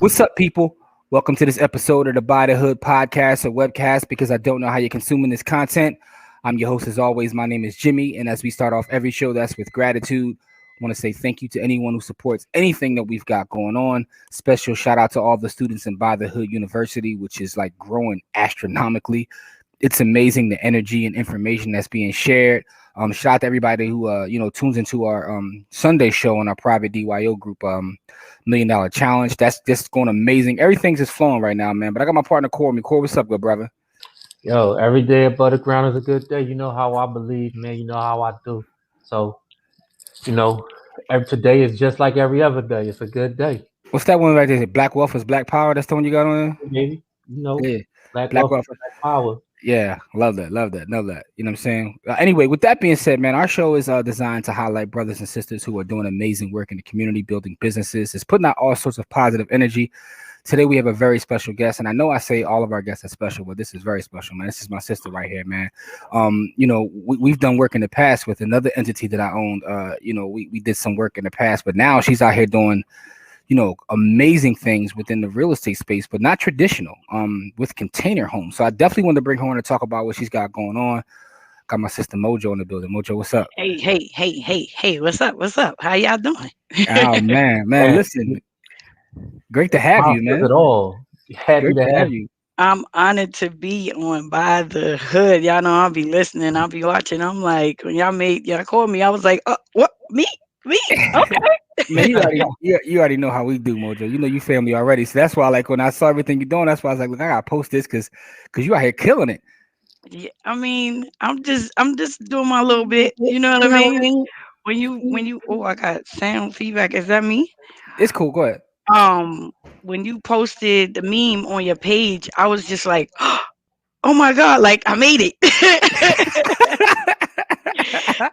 What's up, people? Welcome to this episode of the Buy the Hood podcast or webcast because I don't know how you're consuming this content. I'm your host as always. My name is Jimmy. And as we start off every show, that's with gratitude. I want to say thank you to anyone who supports anything that we've got going on. Special shout out to all the students in Buy the Hood University, which is like growing astronomically. It's amazing the energy and information that's being shared. Shout out to everybody who tunes into our Sunday show on our private DYO group, $1 Million Challenge. That's just going amazing. Everything's just flowing right now, man. But I got my partner Core with me. Core, what's up, good brother? Yo, every day above the ground is a good day. You know how I believe, man. You know how I do. So, you know, today is just like every other day. It's a good day, What's that one right there? Black Wealth is Black Power. That's the one you got on baby. there? Yeah, Black Black wealth, Wealth. black power. Yeah, love that. Know that. You know what I'm saying? Anyway, with that being said, man, our show is designed to highlight brothers and sisters who are doing amazing work in the community, building businesses. It's putting out all sorts of positive energy. Today we have a very special guest, and I know I say all of our guests are special, but this is very special, man. This is my sister right here, man. We've done work in the past with another entity that I owned. We did some work in the past, but now she's out here doing amazing things within the real estate space, but not traditional, with container homes. So I definitely want to bring her on to talk about what she's got going on. Got my sister Mojo in the building. Mojo, what's up? Hey, what's up? What's up? How y'all doing? Oh man, Man, listen, great to have you, mom says man. it all. Happy Great to to have have you. you. I'm honored to be on By the Hood. Y'all know I'll be listening, I'll be watching. I'm like, when y'all called me, I was like, what? Me? Man, Okay. you already know how we do, Mojo. You know you family already. So that's why, like, when I saw everything you're doing, that's why I was like, look, I gotta post this because you out here killing it. Yeah, I mean, I'm just doing my little bit. You know what I mean? When you oh, I got sound feedback. Is that me? It's cool. Go ahead. Um, when you posted the meme on your page, I was just like, oh my God, like I made it.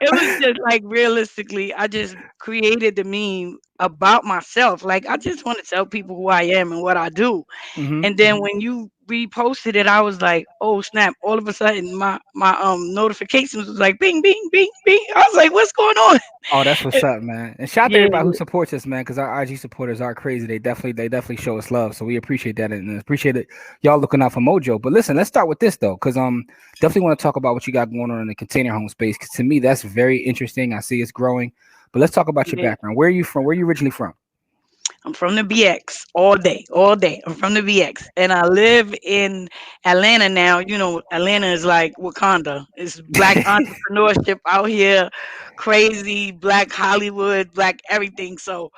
It was just like realistically, I just created the meme about myself. Like I just want to tell people who I am and what I do. Hmm. And then when you reposted it, I was like, oh snap! All of a sudden, my notifications was like, bing, bing, bing, bing. I was like, what's going on? Oh, that's what's up, man. And shout out to Yeah, everybody who supports us, man, because our IG supporters are crazy. They definitely show us love. So we appreciate that and appreciate it. Y'all looking out for Mojo. But listen, let's start with this though, because definitely want to talk about what you got going on in the container home space. Because to me, that's very interesting. I see it's growing. But let's talk about your yeah. background. Where are you from? Where are you originally from? I'm from the BX all day, all day. I'm from the BX, and I live in Atlanta now. You know, Atlanta is like Wakanda. It's black entrepreneurship out here, crazy black Hollywood, black everything. So,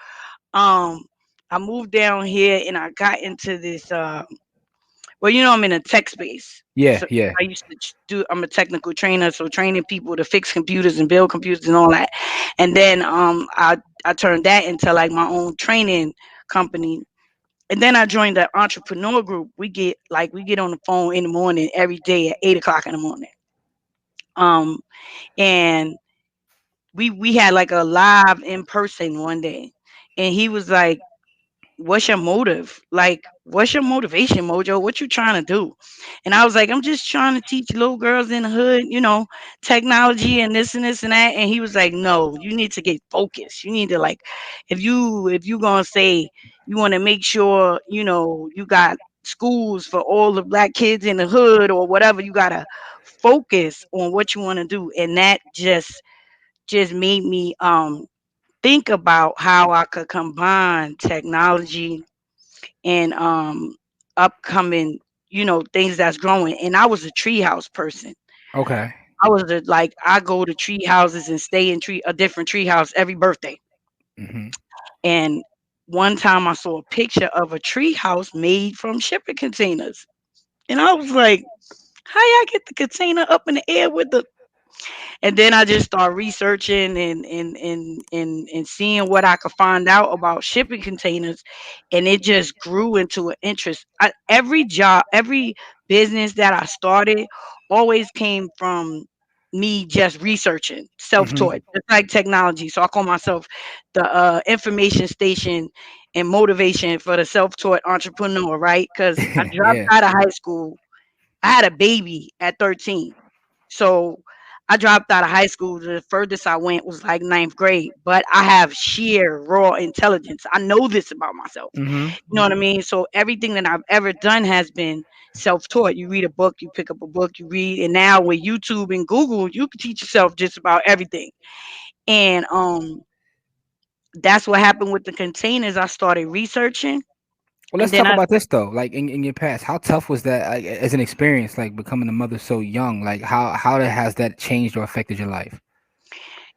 um, I moved down here and I got into this. Well, you know, I'm in a tech space. Yeah, So yeah. I used to do. I'm a technical trainer, so training people to fix computers and build computers and all that. And then I turned that into like my own training company. And then I joined the entrepreneur group. We get on the phone in the morning every day at 8 o'clock in the morning. Um, and we had like a live in person one day, and he was like, what's your motive? Like, what's your motivation, Mojo? What you trying to do? And I was like, I'm just trying to teach little girls in the hood, technology and this and this and that. And he was like, no, you need to get focused. You need to like, if you gonna say you want to make sure, you got schools for all the black kids in the hood or whatever, you gotta focus on what you want to do. And that just made me think about how I could combine technology and upcoming, things that's growing. And I was a treehouse person. Okay. I go to tree houses and stay in a different tree house every birthday. Hmm. And one time I saw a picture of a tree house made from shipping containers. And I was like, how y'all get the container up in the air with the. And then I just start researching and seeing what I could find out about shipping containers, and it just grew into an interest. Every job, every business that I started, always came from me just researching, Hmm. self-taught, just like technology. So I call myself the information station and motivation for the self-taught entrepreneur, right? Because I dropped Yeah. out of high school. I had a baby at 13. So I dropped out of high school. The furthest I went was like ninth grade, but I have sheer raw intelligence. I know this about myself. Mm-hmm. You know what I mean? So everything that I've ever done has been self-taught. You read a book, you pick up a book, you read, and now with YouTube and Google, you can teach yourself just about everything. And that's what happened with the containers. I started researching, Well, and let's then talk I about this though. Like in your past, how tough was that as an experience, like becoming a mother so young? Like has that changed or affected your life?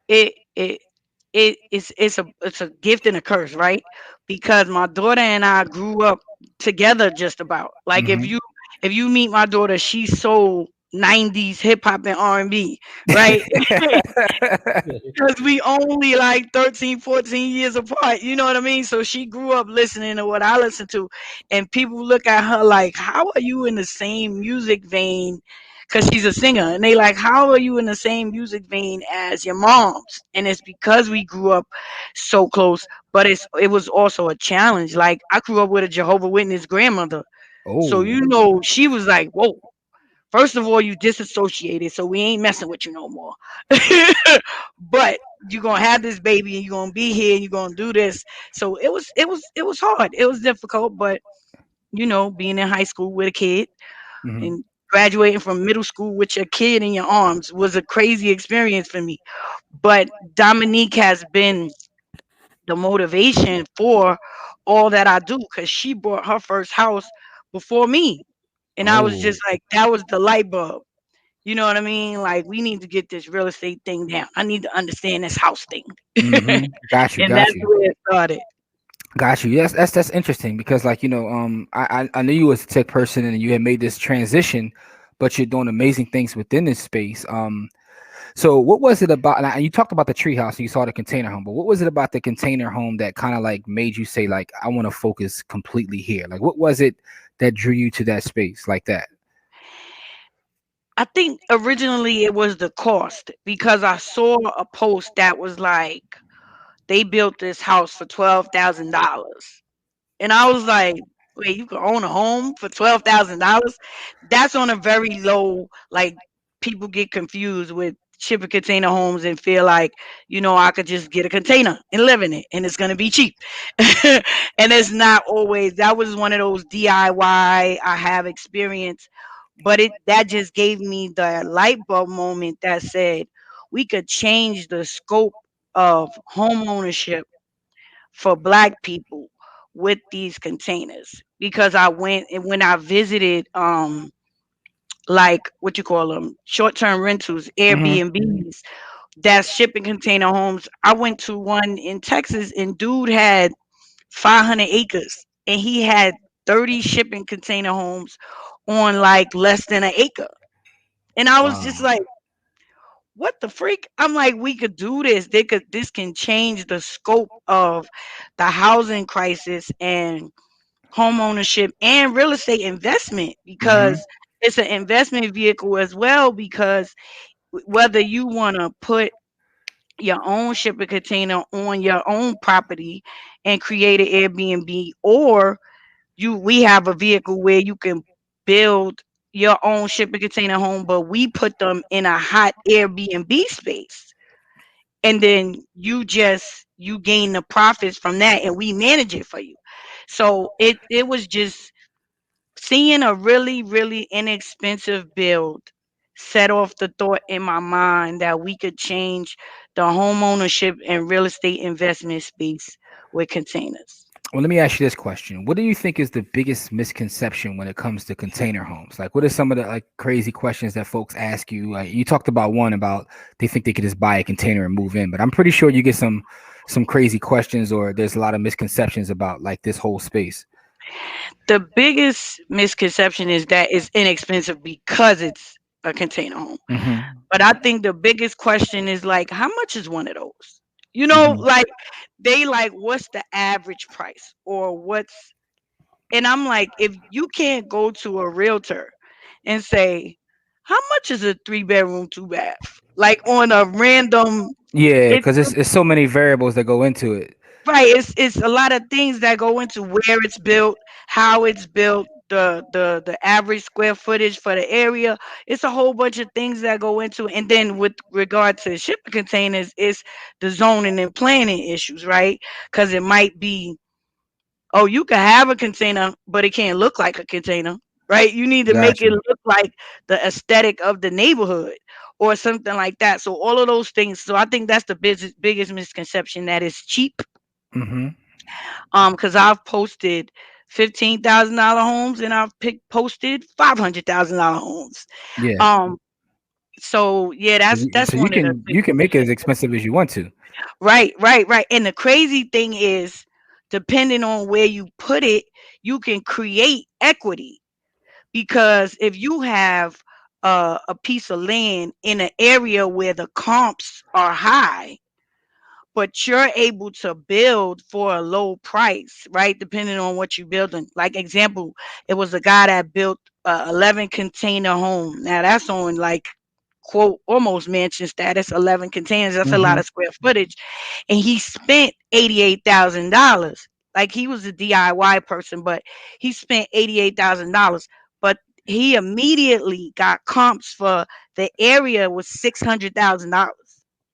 it it it's a gift and a curse, right? Because my daughter and I grew up together just about. Like Mm-hmm. if you meet my daughter, she's so 90s hip hop and R&B, right? Because we only like 13, 14 years apart. You know what I mean? So she grew up listening to what I listen to. And people look at her like, how are you in the same music vein? Because she's a singer. And they like, how are you in the same music vein as your moms? And it's because we grew up so close. But it was also a challenge. Like I grew up with a Jehovah Witness grandmother. So Oh. you know, she was like, whoa. First of all, you disassociated, so we ain't messing with you no more. But you're gonna have this baby and you're gonna be here and you're gonna do this. So it was hard. It was difficult, but you know, being in high school with a kid Mm-hmm. and graduating from middle school with your kid in your arms was a crazy experience for me. But Dominique has been the motivation for all that I do because she bought her first house before me. And I was Oh. just like, that was the light bulb. You know what I mean? Like we need to get this real estate thing down. I need to understand this house thing. Mm-hmm. Got you. And Got that's you. where it started. Got you. Yes, that's interesting because, like, I knew you was a tech person and you had made this transition, but you're doing amazing things within this space. So what was it about? And you talked about the tree house and you saw the container home, but what was it about the container home that kind of like made you say, like, I want to focus completely here? Like, what was it that drew you to that space like that? I think originally it was the cost because I saw a post that was like they built this house for $12,000. And I was like, wait, you can own a home for $12,000? That's on a very low, like people get confused with shipping container homes and feel like, I could just get a container and live in it and it's gonna be cheap. And it's not always that was one of those DIY I have experience, but it that just gave me the light bulb moment that said we could change the scope of home ownership for black people with these containers because I went and when I visited like what you call them short-term rentals Mm-hmm. Airbnbs that's shipping container homes. I went to one in Texas and dude had 500 acres and he had 30 shipping container homes on like less than an acre. And I was just Wow. like, what the freak? I'm like, we could do this. This can change the scope of the housing crisis and home ownership and real estate investment Mm-hmm. because it's an investment vehicle as well because whether you want to put your own shipping container on your own property and create an Airbnb or we have a vehicle where you can build your own shipping container home but we put them in a hot Airbnb space and then you gain the profits from that and we manage it for you. So it was just seeing a really really inexpensive build set off the thought in my mind that we could change the home ownership and real estate investment space with containers. Well, let me ask you this question. What do you think is the biggest misconception when it comes to container homes? Like, what are some of the like crazy questions that folks ask you? Like, you talked about one about they think they could just buy a container and move in, but I'm pretty sure you get some crazy questions or there's a lot of misconceptions about like this whole space. The biggest misconception is that it's inexpensive because it's a container home. Hmm. But I think the biggest question is like, how much is one of those? Hmm. Like they like, what's the average price or what's, and I'm like, if you can't go to a realtor and say, how much is a 3 bedroom, 2 bath? Like on a random, Yeah, it's because it's so many variables that go into it. right. It's a lot of things that go into where it's built, how it's built, the average square footage for the area. It's a whole bunch of things that go into it. And then with regard to shipping containers, it's the zoning and planning issues, right? Because it might be, oh, you can have a container, but it can't look like a container, right? You need to make Got it you. look like the aesthetic of the neighborhood or something like that. So all of those things. So I think that's the biggest misconception, that it's cheap. Mm-hmm. Because I've posted $15,000 homes and I've posted $500,000 homes. Yeah. Um, so yeah, So that's so you one of the can you biggest can make it as mistakes. expensive as you want to. Right, right, right. And the crazy thing is, depending on where you put it, you can create equity. Because if you have a piece of land in an area where the comps are high, but you're able to build for a low price, right? Depending on what you're building. Like example, it was a guy that built a 11 container home. Now that's on like quote almost mansion status, 11 containers. That's a lot Mm-hmm. of square footage, and he spent $88,000. Like he was a DIY person, but he spent $88,000. But he immediately got comps for the area was $600,000.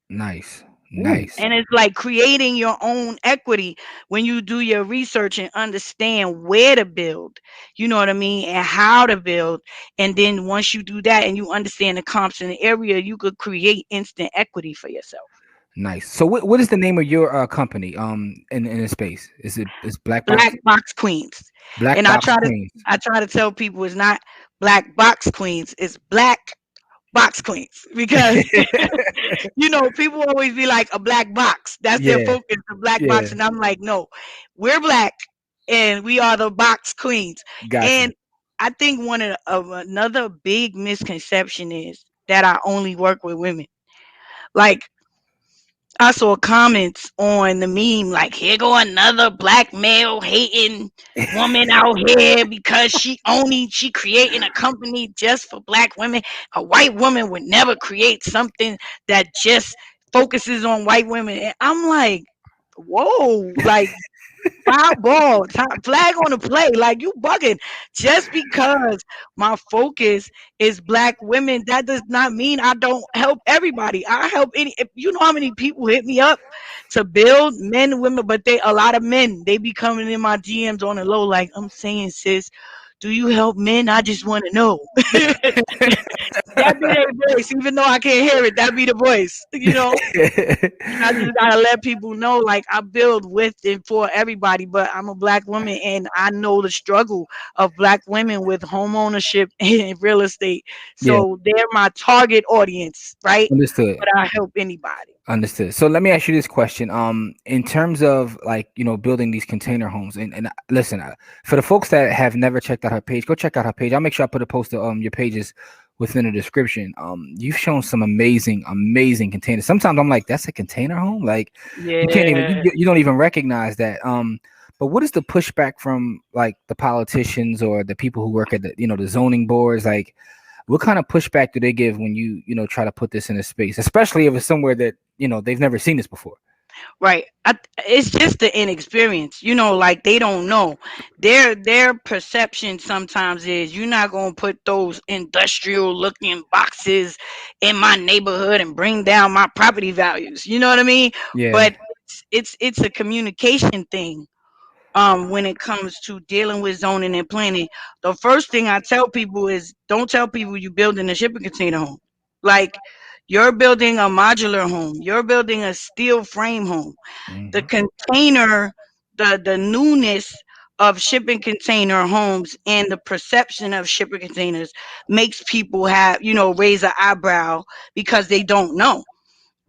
Nice. Ooh. Nice. And it's like creating your own equity when you do your research and understand where to build, you know what I mean, and how to build. And then once you do that and you understand the comps in the area, you could create instant equity for yourself. Nice. So what is the name of your company in the space? Is Black Box Black box queens. Black And I Box try to Queens? I try to tell people it's not black box queens, it's black box queens. Because people always be like a black box. That's their Yeah, focus, the black box. yeah. And I'm like, no, we're black and we are the box queens. Got you. And I think one of another big misconception is that I only work with women. Like I saw comments on the meme like, here go another black male hating woman out here because she creating a company just for black women. A white woman would never create something that just focuses on white women. And I'm like, whoa, like foul ball, flag on the play. Like you bugging. Just because my focus is black women, that does not mean I don't help everybody. I help any. If you know how many people hit me up to build, men, women, but they a lot of men. They be coming in my DMs on the low, like I'm saying, sis. Do you help men? I just want to know. That be their voice, even though I can't hear it. That be the voice, And I just gotta let people know, like I build with and for everybody, but I'm a black woman, and I know the struggle of black women with home ownership and real estate. Yeah, So they're my target audience, right? understood. But I help anybody. Understood. So let me ask you this question. In terms of like, building these container homes and listen, for the folks that have never checked out her page, go check out her page. I'll make sure I put a post of your pages within the description. You've shown some amazing containers. Sometimes I'm like, that's a container home? Like you can't even Yeah. you don't even recognize that. But what is the pushback from like the politicians or the people who work at the zoning boards? Like what kind of pushback do they give when you try to put this in a space, especially if it's somewhere that they've never seen this before? Right. It's just the inexperience. Like they don't know. Their perception sometimes is you're not gonna put those industrial looking boxes in my neighborhood and bring down my property values. You know what I mean? Yeah. But it's a communication thing. When it comes to dealing with zoning and planning, the first thing I tell people is don't tell people you building a shipping container home. Like you're building a modular home, you're building a steel frame home. The Mhm. container, the newness of shipping container homes and the perception of shipping containers makes people raise an eyebrow because they don't know.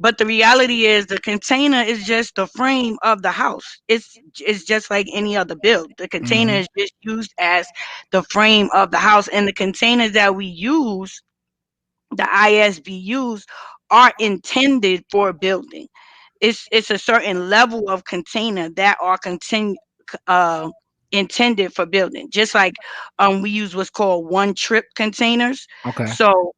But the reality is the container is just the frame of the house. It's just like any other build. The container Mhm. is just used as the frame of the house. And the containers that we use, the ISBUs, are intended for building. It's a certain level of container that are uh intended for building. Just like we use what's called one trip containers. Okay. So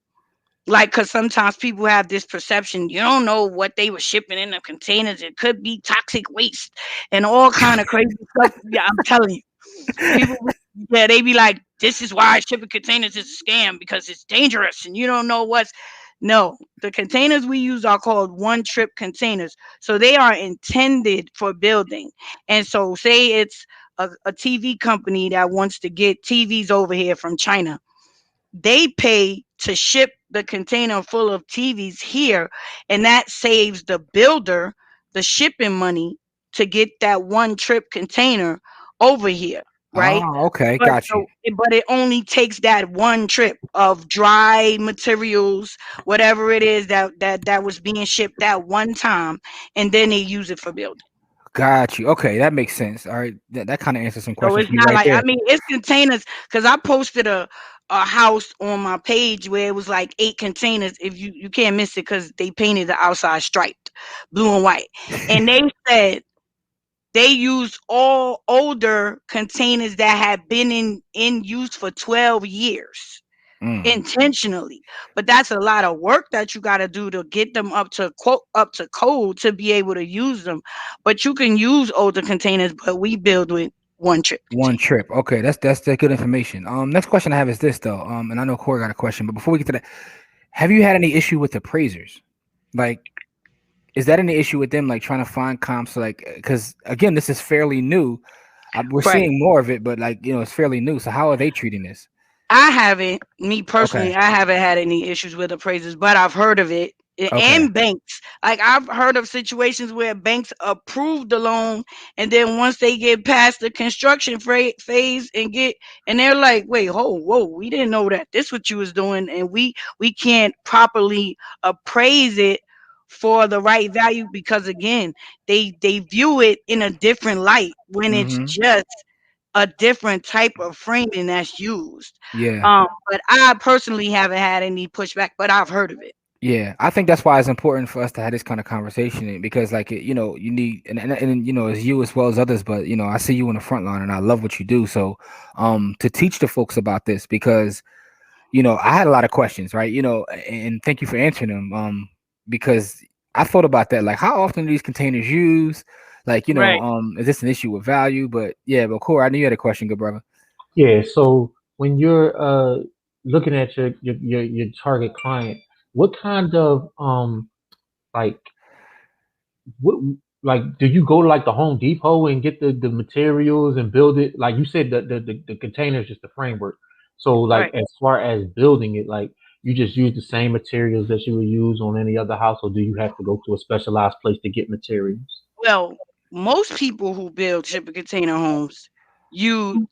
like, because sometimes people have this perception, you don't know what they were shipping in the containers. It could be toxic waste and all kind of crazy stuff. Yeah, I'm telling you, people, yeah, they be like, this is why shipping containers is a scam, because it's dangerous and you don't know what's. No, the containers we use are called one trip containers. So they are intended for building. And so, say it's a TV company that wants to get TVs over here from China, they pay to ship the container full of TVs here, and that saves the builder the shipping money to get that one trip container over here, right? Oh, okay, But got you. but it only takes that one trip of dry materials, whatever it is that was being shipped that one time, and then they use it for building. Got you. Okay, that makes sense. All right, that kind of answers some So questions it's for me not right like, I there. mean, it's containers, because I posted a house on my page where it was like 8 containers. If you can't miss it, because they painted the outside striped blue and white, and they said they used all older containers that had been in use for 12 years Mm, intentionally. But that's a lot of work that you got to do to get them up to quote up to code to be able to use them. But you can use older containers, but we build with one trip one container. trip. Okay, that's the good information. Next question I have is this though. And I know Corey got a question, but before we get to that, have you had any issue with appraisers? Like, is that any issue with them, like trying to find comps? Like, because again, this is fairly new. We're Right. seeing more of it, but like it's fairly new. So how are they treating this? I haven't, me Okay. personally, I haven't had any issues with appraisers, but I've heard of it. Okay. And banks. Like, I've heard of situations where banks approve the loan, and then once they get past the construction phase and they're like, wait, whoa, we didn't know that this what you was doing, and we can't properly appraise it for the right value, because again, they view it in a different light when it's Mm-hmm. just a different type of framing that's used. Yeah. But I personally haven't had any pushback, but I've heard of it. Yeah, I think that's why it's important for us to have this kind of conversation because, like, you need and as you as well as others, but I see you in the front line and I love what you do. So, to teach the folks about this because I had a lot of questions, right? And thank you for answering them. Because I thought about that, like, how often are these containers used? Like, Right. is this an issue with value? But yeah, but Corey, I knew you had a question, good brother. Yeah. So when you're looking at your target client, what kind of like what like do you go to like the Home Depot and get the materials and build it? Like you said, the container is just the framework. So like Right. as far as building it, like you just use the same materials that you would use on any other house, or do you have to go to a specialized place to get materials? Well, most people who build shipping container homes,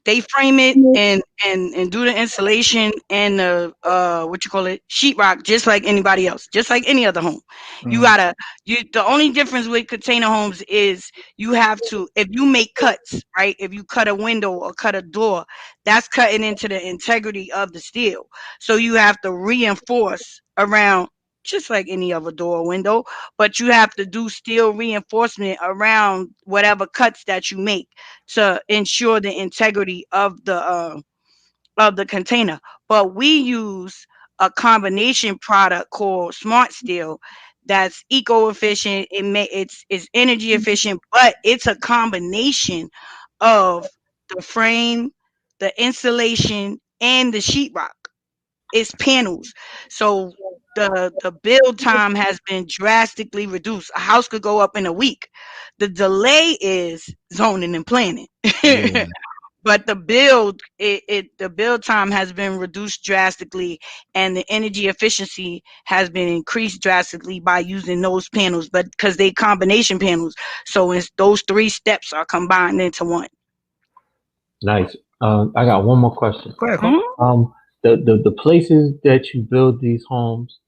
they frame it and do the installation and the what you call it, sheetrock, just like anybody else, just like any other home. You Mhm. gotta you The only difference with container homes is you have to, if you make cuts, right? If you cut a window or cut a door, that's cutting into the integrity of the steel. So you have to reinforce around, just like any other door or window, but you have to do steel reinforcement around whatever cuts that you make to ensure the integrity of the container. But we use a combination product called Smart Steel that's eco efficient. It's energy efficient, but it's a combination of the frame, the insulation, and the sheetrock. It's panels. So the build time has been drastically reduced. A house could go up in a week. The delay is zoning and planning. Yeah. But the build time has been reduced drastically, and the energy efficiency has been increased drastically by using those panels, but because they combination panels, so it's those three steps are combined into one. Nice. I got one more question. Go ahead, Cole. Mhm. Um, the places that you build these homes,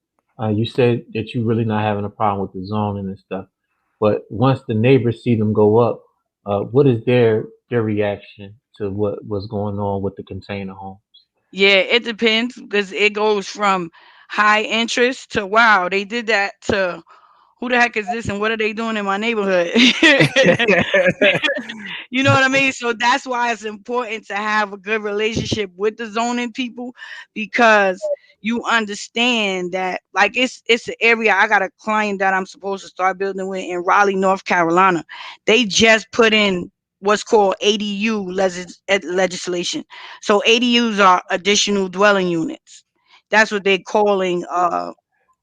you said that you really not having a problem with the zoning and stuff. But once the neighbors see them go up, what is their reaction to what was going on with the container home? Yeah, it depends, because it goes from high interest to, wow, they did that, to who the heck is this and what are they doing in my neighborhood? You know what I mean? So that's why it's important to have a good relationship with the zoning people, because you understand that, like, it's an area. I got a client that I'm supposed to start building with in Raleigh, North Carolina. They just put in what's called ADU legislation. So ADUs are additional dwelling units. That's what they're calling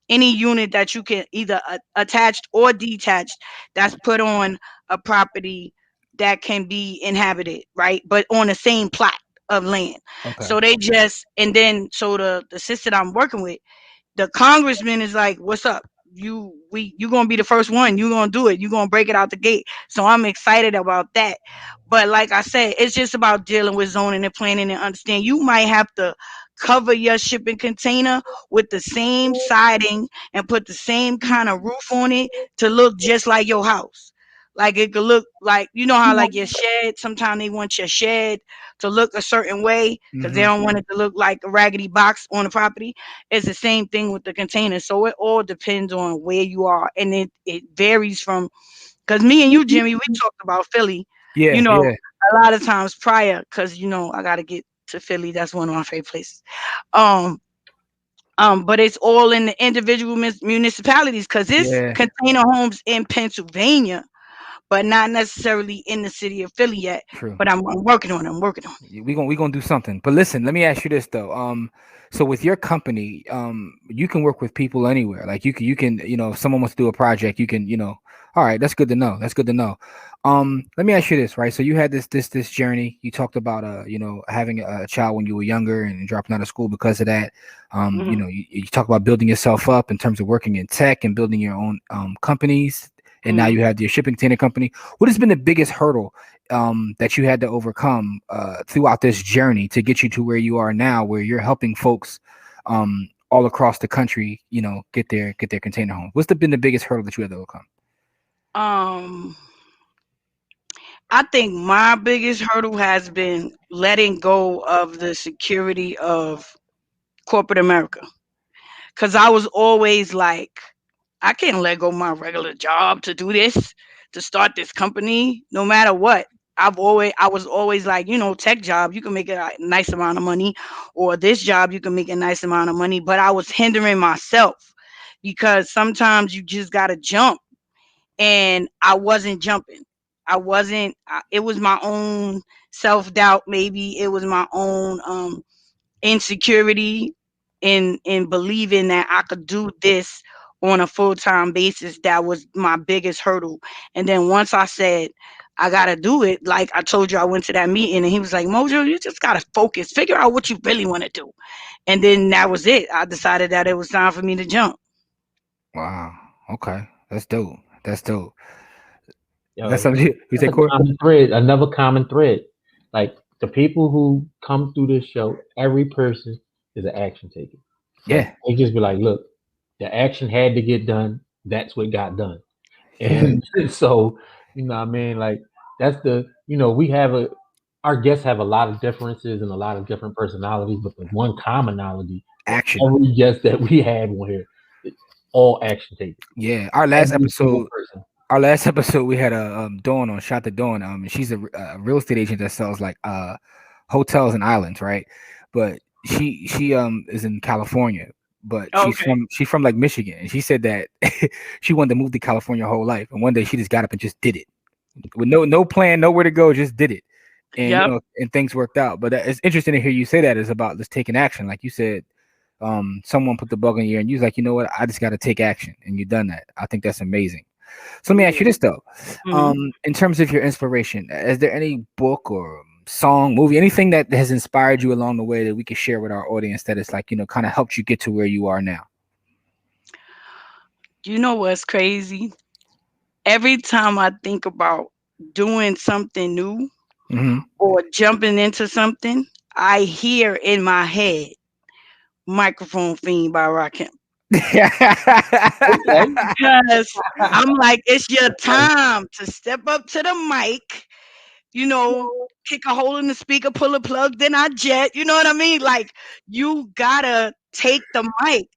any unit that you can either attached or detached that's put on a property that can be inhabited, right? But on the same plot of land. Okay. So they just, and then so the sister that I'm working with, the congressman is like, "What's up? You gonna be the first one. You gonna do it. You gonna break it out the gate." So I'm excited about that. But like I said, it's just about dealing with zoning and planning and understand. You might have to cover your shipping container with the same siding and put the same kind of roof on it to look just like your house. Like it could look like, you know how like your shed, sometimes they want your shed to look a certain way because they Mm-hmm. don't want it to look like a raggedy box on the property. It's the same thing with the container. So it all depends on where you are. And it varies from, because me and you, Jimmy, we talked about Philly, you Yeah, know, yeah, a lot of times prior, because, I got to get to Philly. That's one of my favorite places. Um, but it's all in the individual municipalities because it's yeah. container homes in Pennsylvania, but not necessarily in the city of Philly yet. True. But I'm working on it. I'm working on it. We gonna do something. But listen, let me ask you this though. So with your company, you can work with people anywhere. Like you can, if someone wants to do a project, you can, all right, that's good to know. That's good to know. Let me ask you this, right? So you had this journey. You talked about having a child when you were younger and dropping out of school because of that. Mhm. You talk about building yourself up in terms of working in tech and building your own companies. And now Mhm. you have your shipping container company. What has been the biggest hurdle that you had to overcome throughout this journey to get you to where you are now, where you're helping folks all across the country, get their container home? What's been the biggest hurdle that you had to overcome? Um, I think my biggest hurdle has been letting go of the security of corporate America. Because I was always like, I can't let go of my regular job to do this, to start this company, no matter what. I was always like, tech job, you can make a nice amount of money, or this job, you can make a nice amount of money. But I was hindering myself because sometimes you just got to jump, and I wasn't jumping. I wasn't, it was my own self doubt, maybe. It was my own insecurity in believing that I could do this on a full-time basis. That was my biggest hurdle. And then once I said I gotta do it, like I told you, I went to that meeting and he was like, "Mojo, you just gotta focus, figure out what you really want to do." And then that was it. I decided that it was time for me to jump. Wow. Okay. That's dope. That's dope. That's Yo, something you that's say, a Corey? common thread, another common thread. Like the people who come through this show, every person is an action taker. Like Yeah. they just be like, look, the action had to get done. That's what got done. Yeah. And so, what I mean? Like that's we have our guests have a lot of differences and a lot of different personalities, but the one commonality for Action. every guest that we had on here, it's all action takers. Yeah. Our last Every single episode. person. Our last episode, we had a Dawn on Shot the Dawn. And she's a real estate agent that sells like hotels and islands, right? But she is in California, but she's Okay. from like Michigan, and she said that she wanted to move to California her whole life, and one day she just got up and just did it with no plan, nowhere to go, just did it, and Yep. and things worked out. But it's interesting to hear you say that is about just taking action, like you said. Someone put the bug in your ear, and you was like, you know what, I just got to take action, and you done that. I think that's amazing. So let me ask you this though. Mhm. In terms of your inspiration, is there any book or song, movie, anything that has inspired you along the way that we could share with our audience that is like, kind of helped you get to where you are now? You know what's crazy? Every time I think about doing something new Mm-hmm. or jumping into something, I hear in my head "Microphone Fiend" by Rakim. Okay. Because I'm like, it's your time to step up to the mic, you know, kick a hole in the speaker, pull a plug, then I jet. You know what I mean? Like, you gotta take the mic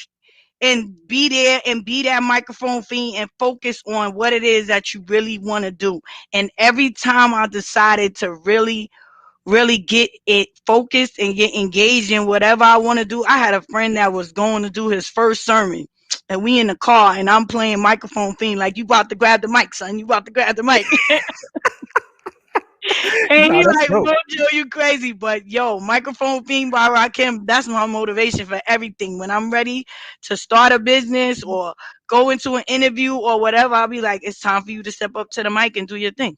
and be there and be that microphone fiend and focus on what it is that you really want to do. And every time I decided to really get it focused and get engaged in whatever I want to do. I had a friend that was going to do his first sermon, and we in the car and I'm playing microphone thing like, "You about to grab the mic, son, you about to grab the mic." And No, he that's like, dope. Mojo, you crazy. But yo, Microphone Fiend by Rakim, that's my motivation for everything. When I'm ready to start a business or go into an interview or whatever, I'll be like, it's time for you to step up to the mic and do your thing.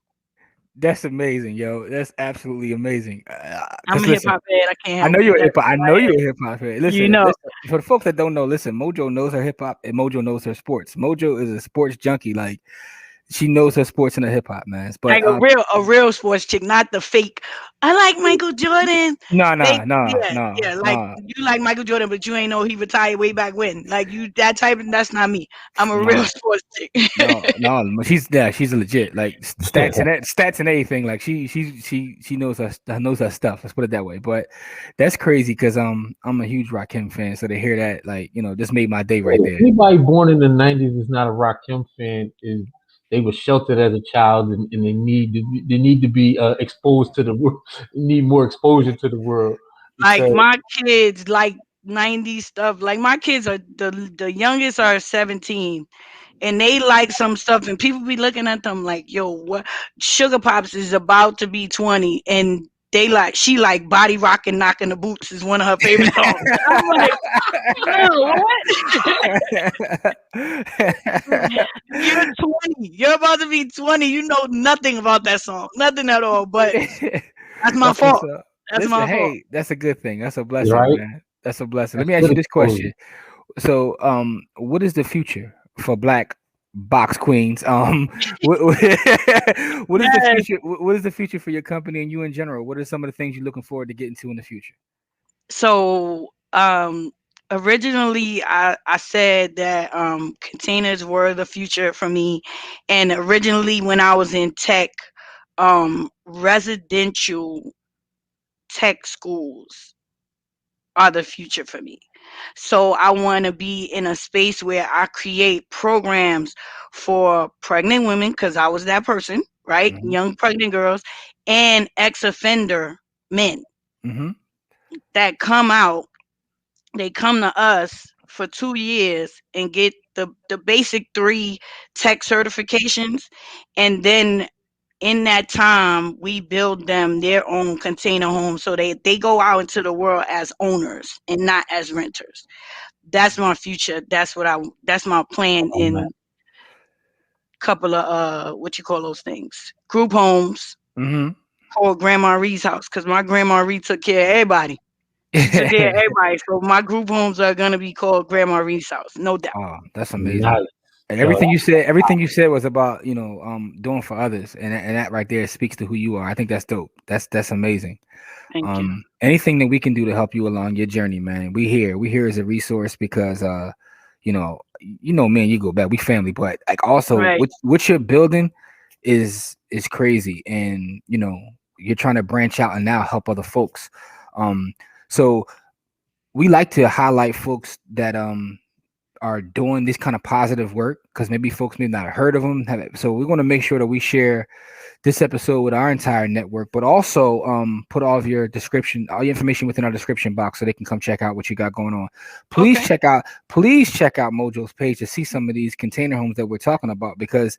That's amazing, yo. That's absolutely amazing. I'm Cause a hip listen, hop head. I can't I know help it. you're a That's hip hop. I who know I am. you're a hip hop fan. You Listen, know. listen. For the folks that don't know, listen. Mojo knows her hip hop, and Mojo knows her sports. Mojo is a sports junkie. Like she knows her sports and her hip hop, man. But Like a real sports chick, not the fake. I like Michael Jordan. no, Fake, no, no, yeah, no, yeah. Like no, you like Michael Jordan, but you ain't know he retired way back when. Like you, that type. That's not me. I'm a real no. sports chick. No, she's a legit like stats and everything. Like she knows her stuff. Let's put it that way. But that's crazy because I'm a huge Rakim fan. So to hear that, like this made my day right there. Anybody born in the '90s is not a Rakim fan. Is they were sheltered as a child, and they need to be exposed to the world. Need more exposure to the world Like because my kids like 90s stuff. Like my kids are the youngest are 17 and they like some stuff and people be looking at them like, yo, what Sugar Pops is about to be 20 and they like she like Body Rockin' Knockin' the Boots is one of her favorite songs. I'm like, oh, what? You're 20. You're about to be 20. You know nothing about that song. Nothing at all. But that's my That's what's fault. up. That's Listen, my fault. hey, that's a good thing. That's a blessing, right. man. That's a blessing. Let That's me ask good you this exposure. question. So, what is the future for Black box queens? What is the Yes. future? What is the future for your company and you in general? What are some of the things you're looking forward to getting to in the future? So originally I said that containers were the future for me. And originally when I was in tech, residential tech schools are the future for me. So I want to be in a space where I create programs for pregnant women because I was that person, right? Mm-hmm. Young pregnant girls and ex-offender men Mm-hmm. that come out. They come to us for 2 years and get the basic 3 tech certifications, and then in that time we build them their own container home so they go out into the world as owners and not as renters. That's my future. That's my plan Oh man, in couple of what you call those things, group homes Mm-hmm. called Grandma Reed's house, because my grandma Reed took care of everybody. She took care of everybody. So my group homes are gonna be called Grandma Reed's house, no doubt. Oh, that's amazing. nice. And Yo, everything you said was about doing for others, and that right there speaks to who you are. I think that's dope. That's amazing. Thank you. Anything that we can do to help you along your journey, man. We here as a resource because man, you go back, we family, but like also Right. what you're building is crazy, and you're trying to branch out and now help other folks. So we like to highlight folks that are doing this kind of positive work because maybe folks may not have heard of them. So we're going to make sure that we share this episode with our entire network, but also put all of your description, all your information within our description box so they can come check out what you got going on. Please Okay. check out Mojo's page to see some of these container homes that we're talking about, because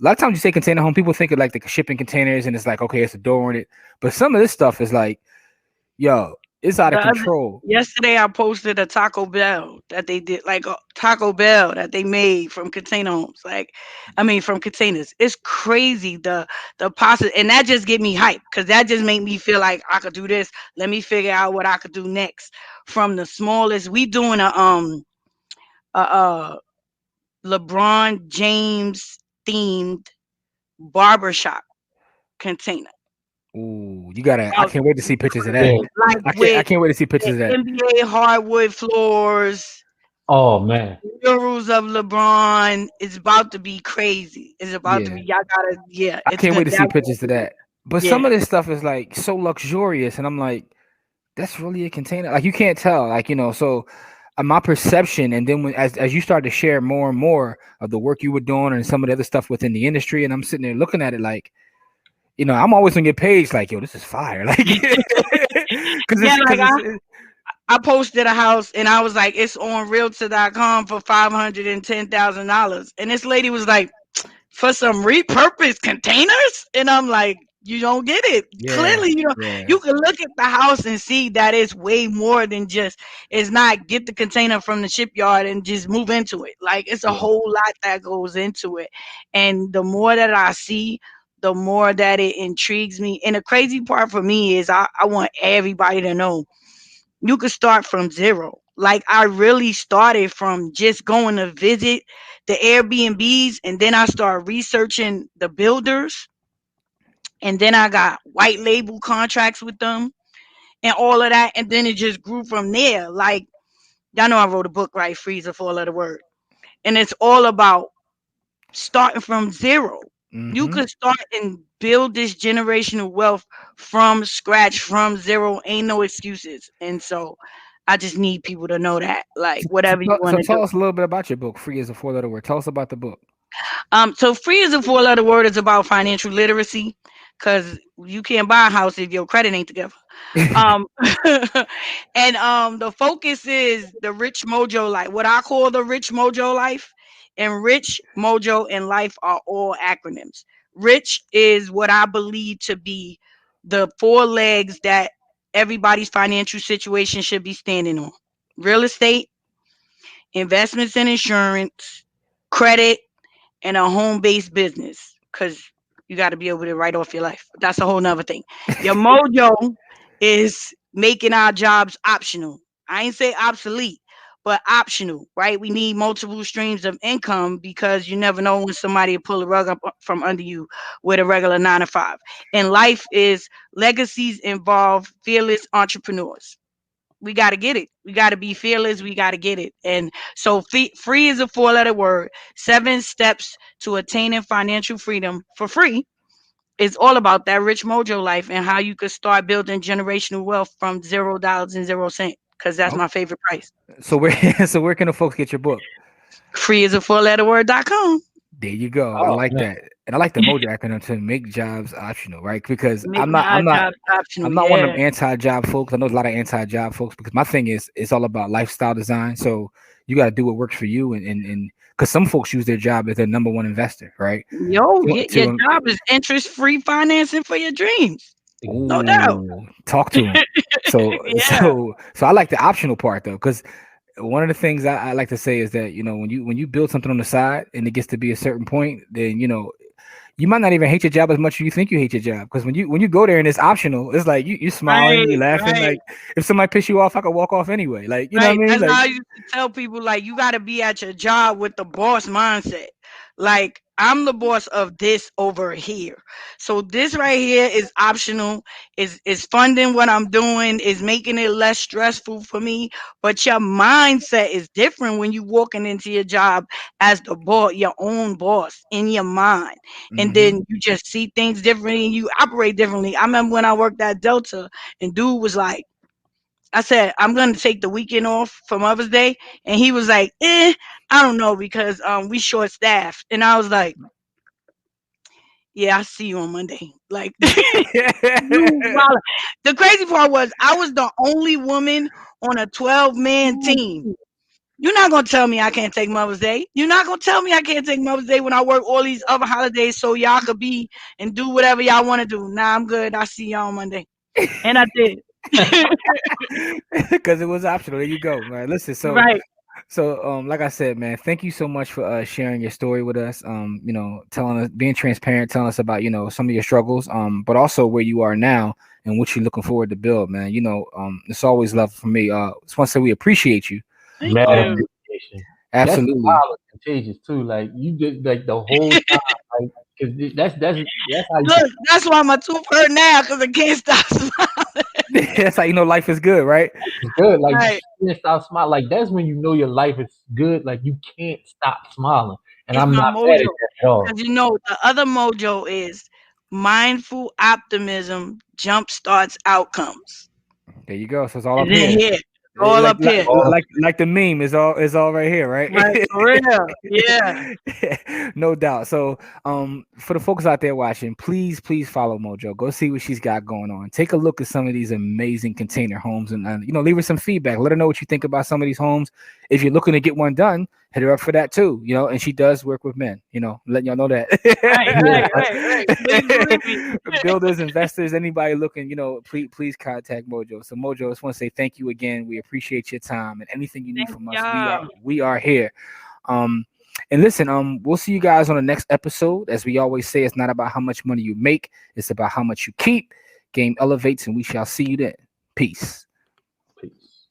a lot of times you say container home, people think of like the shipping containers and it's like, okay, it's a door in it. But some of this stuff is like, yo, it's out The of other control. yesterday I posted a Taco Bell that they did, like a Taco Bell that they made from container homes. Like, I mean, from containers. It's crazy the possible, and that just get me hyped because that just make me feel like I could do this. Let me figure out what I could do next. From the smallest, we doing a LeBron James themed barbershop container. Ooh, you gotta. I Out can't wait to see pictures of that. yeah. like I with can't wait to see pictures of that. NBA hardwood floors, Oh man, murals of LeBron. It's about to be crazy. It's about to Yeah, be. Y'all gotta. Yeah, I it's can't good. wait to see That, pictures of that. But some yeah. of this stuff is like so luxurious, and I'm like, that's really a container. Like you can't tell, like So my perception, and then when as you start to share more and more of the work you were doing and some of the other stuff within the industry, and I'm sitting there looking at it like, I'm always on your page, like, yo, this is fire, like, Yeah, like it's I posted a house and I was like, it's on realtor.com for $510,000. And this lady was like, for some repurposed containers? And I'm like, you don't get it. Yeah, Clearly, yeah, you can look at the house and see that it's way more than just, it's not get the container from the shipyard and just move into it. Like, it's a Yeah. whole lot that goes into it. And the more that I see, the more that it intrigues me. And the crazy part for me is I want everybody to know you could start from zero. Like, I really started from just going to visit the Airbnbs, and then I started researching the builders, and then I got white label contracts with them and all of that, and then it just grew from there. Like, y'all know I wrote a book, right? Freeze a four letter word, and it's all about starting from zero. You mm-hmm. could start and build this generational wealth from scratch, from zero. Ain't no excuses. And so I just need people to know that, like, whatever you want So to do. tell us a little bit about your book, Free as a Four Letter Word. Tell us about the book. So free as a four letter word is about financial literacy, because you can't buy a house if your credit ain't together. Um, and the focus is the rich mojo life, what I call the rich mojo life. And rich, mojo, and life are all acronyms. Rich is what I believe to be the four legs that everybody's financial situation should be standing on: real estate, investments and insurance, credit, and a home-based business. Because you got to be able to write off your life. That's a whole nother thing. Your mojo is making our jobs optional. I ain't say obsolete, but optional, right? We need multiple streams of income, because you never know when somebody will pull the rug up from under you with a regular 9 to 5. And life is legacies involve fearless entrepreneurs. We got to get it. We got to be fearless. We got to get it. And so free is a four letter word. 7 steps to attaining financial freedom for free. It's all about that rich mojo life and how you could start building generational wealth from $0 and 0 cents. Because that's Oh, my favorite price. so where so where can the folks get your book? Free is a four letter word.com. There you go. I Oh like man. that, and I like the Mojo acronym to make jobs optional, right? Because Making our jobs I'm optional. not one of Yeah. them anti-job folks. I know there's a lot of anti-job folks because my thing is it's all about lifestyle design. So you got to do what works for you, and because some folks use their job as their number one investor, right? Yo, To, your to job is interest free financing for your dreams. No doubt. ooh, talk to them. So Yeah. I like the optional part though, because one of the things I like to say is that when you build something on the side and it gets to be a certain point, then you might not even hate your job as much as you think you hate your job. Because when you go there and it's optional, it's like you smiling, Right. you laughing. Right. Like if somebody piss you off, I could walk off anyway. Like you know what Right. I mean? That's Like how I used to tell people, like, you got to be at your job with the boss mindset. Like, I'm the boss of this over here. So this right here is optional, is funding what I'm doing, is making it less stressful for me. But your mindset is different when you walking into your job as the boss, your own boss in your mind. And hmm then you just see things differently and you operate differently. I remember when I worked at Delta, and dude was like, I said, I'm gonna take the weekend off for Mother's Day. And he was like, I don't know, because we short staffed. And I was like, yeah, I'll see you on Monday. Like, you wild. The crazy part was I was the only woman on a 12-man team. You're not gonna tell me I can't take Mother's Day. You're not gonna tell me I can't take Mother's Day when I work all these other holidays so y'all could be and do whatever y'all want to do. Nah, I'm good. I'll see y'all on Monday. And I did. because it was optional. There you go. Right. Listen, Right. like I said, man, thank you so much for sharing your story with us. Telling us, being transparent, telling us about some of your struggles, but also where you are now and what you're looking forward to build, man. It's always love for me. Just want to say we appreciate you. Thank Mad you. appreciation. That Absolutely. smile is contagious too. Like you just like the whole time, like because that's how you Look, that's why my tooth hurt now, because I can't stop smiling. That's how life is good, right? it's good. Like Right. you can't stop smiling. Like that's when you know your life is good. Like you can't stop smiling. And It's I'm my not mad at mojo. that at all. Because the other mojo is mindful optimism jump starts outcomes. There you go. So it's all It's up in here. here. It's all Like up here. All like the meme is all right here, right? Right. For real. Yeah. No doubt. So for the folks out there watching, please follow Mojo. Go see what she's got going on. Take a look at some of these amazing container homes and leave her some feedback. Let her know what you think about some of these homes. If you're looking to get one done, hit her up for that too, you know, and she does work with men, you know, letting y'all know that. Right. Please believe me. Builders, investors, anybody looking, you know, please contact Mojo. So Mojo, I just want to say thank you again. We appreciate your time, and anything you need Thank from us, y'all. we are here. And listen, we'll see you guys on the next episode. As we always say, it's not about how much money you make, it's about how much you keep. Game elevates, and we shall see you then. Peace. Peace.